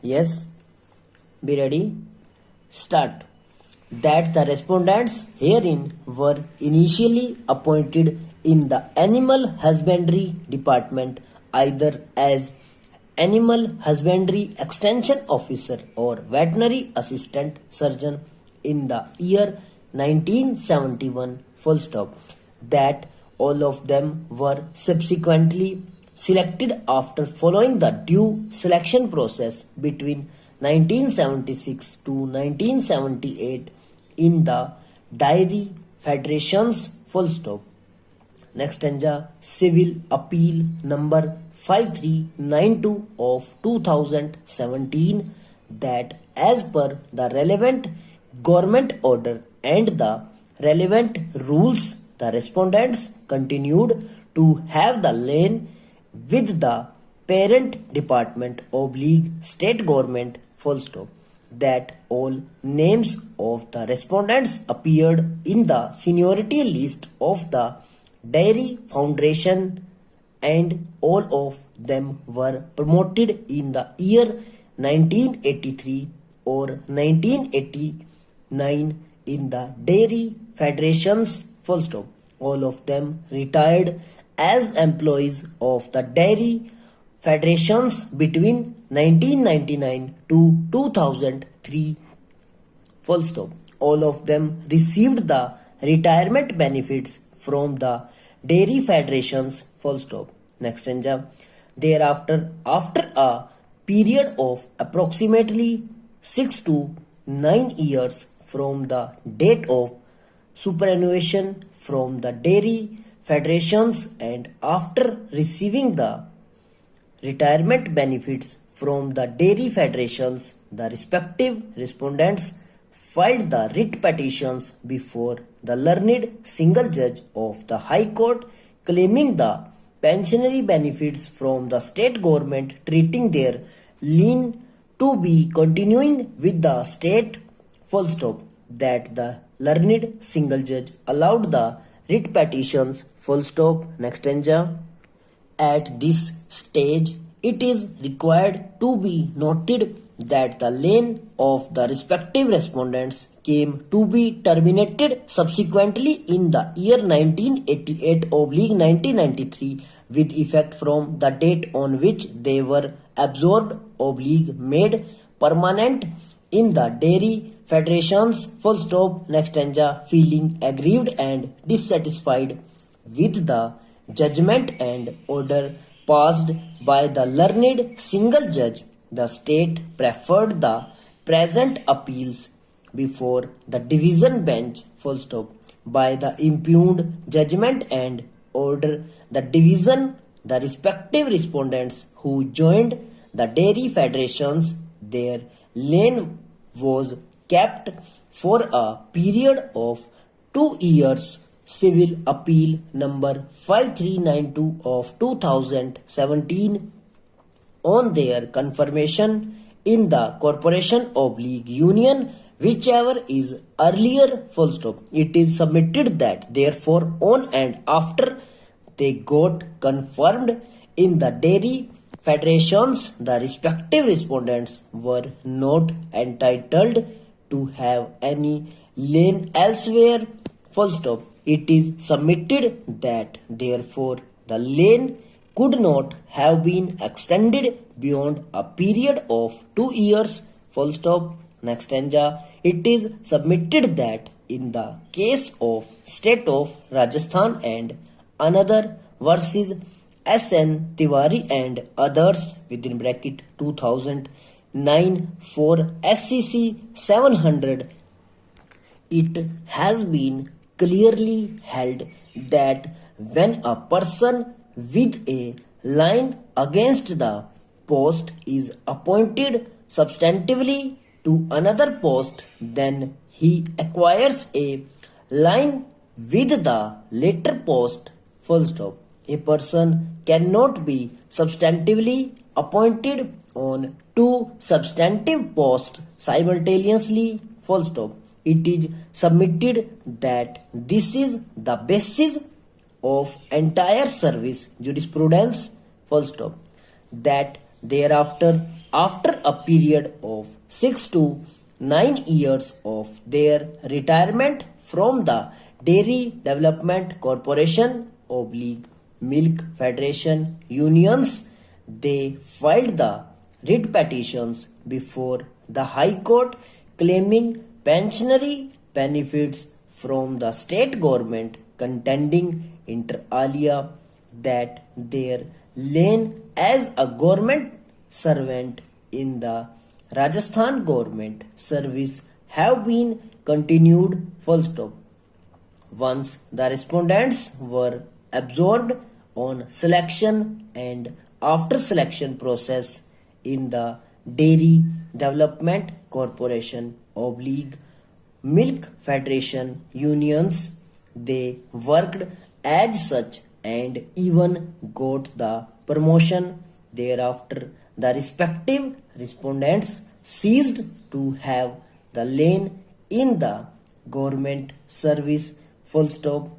Yes, be ready. Start. That the respondents herein were initially appointed in the Animal Husbandry Department either as Animal Husbandry Extension Officer or Veterinary Assistant Surgeon in the year 1971, full stop. That all of them were subsequently selected after following the due selection process between 1976 to 1978 in the Dairy Federations, full stop. Next stanza, Civil Appeal number 5392 of 2017, that as per the relevant government order and the relevant rules, the respondents continued to have the lane with the parent department oblique state government, full stop. That all names of the respondents appeared in the seniority list of the Dairy Foundation and all of them were promoted in the year 1983 or 1989 in the Dairy Federations, full stop. All of them retired as employees of the Dairy Federations between 1999 to 2003, full stop. All of them received the retirement benefits from the Dairy Federations, full stop. Next stanza. Thereafter, after a period of approximately 6 to 9 years from the date of superannuation from the Dairy Federations and after receiving the retirement benefits from the Dairy Federations, the respective respondents filed the writ petitions before the learned single judge of the High Court claiming the pensionary benefits from the state government, treating their lien to be continuing with the state, full stop. That the learned single judge allowed the writ petitions, full stop. Next stanza. At this stage, it is required to be noted that the lane of the respective respondents came to be terminated subsequently in the year 1988/1993 with effect from the date on which they were absorbed/made permanent in the Dairy Federations, full stop. Next stanza. Feeling aggrieved and dissatisfied with the judgment and order passed by the learned single judge, the state preferred the present appeals before the division bench, full stop. By the impugned judgment and order, the division, the respective respondents who joined the Dairy Federations, their lane was kept for a period of 2 years. Civil Appeal number 5392 of 2017 on their confirmation in the corporation oblique union, whichever is earlier, full stop. It is submitted that therefore on and after they got confirmed in the Dairy Federations, the respective respondents were not entitled to have any lane elsewhere, full stop. It is submitted that therefore the lane could not have been extended beyond a period of 2 years, full stop. Next stanza. It is submitted that in the case of state of Rajasthan and another versus S.N. Tiwari and others within bracket 2009 for SCC 700, it has been clearly held that when a person with a line against the post is appointed substantively to another post, then he acquires a line with the later post, full stop. A person cannot be substantively appointed on two substantive posts simultaneously, full stop. It is submitted that this is the basis of entire service jurisprudence, full stop. That thereafter, after a period of 6 to 9 years of their retirement from the Dairy Development Corporation oblique Milk Federation unions, they filed the writ petitions before the High Court claiming pensionary benefits from the state government, contending inter alia that their lien as a government servant in the Rajasthan government service have been continued full stop. Once the respondents were absorbed on selection and after selection process in the Dairy Development Corporation oblique Milk Federation unions, they worked as such and even got the promotion. Thereafter, the respective respondents ceased to have the lane in the government service full stop.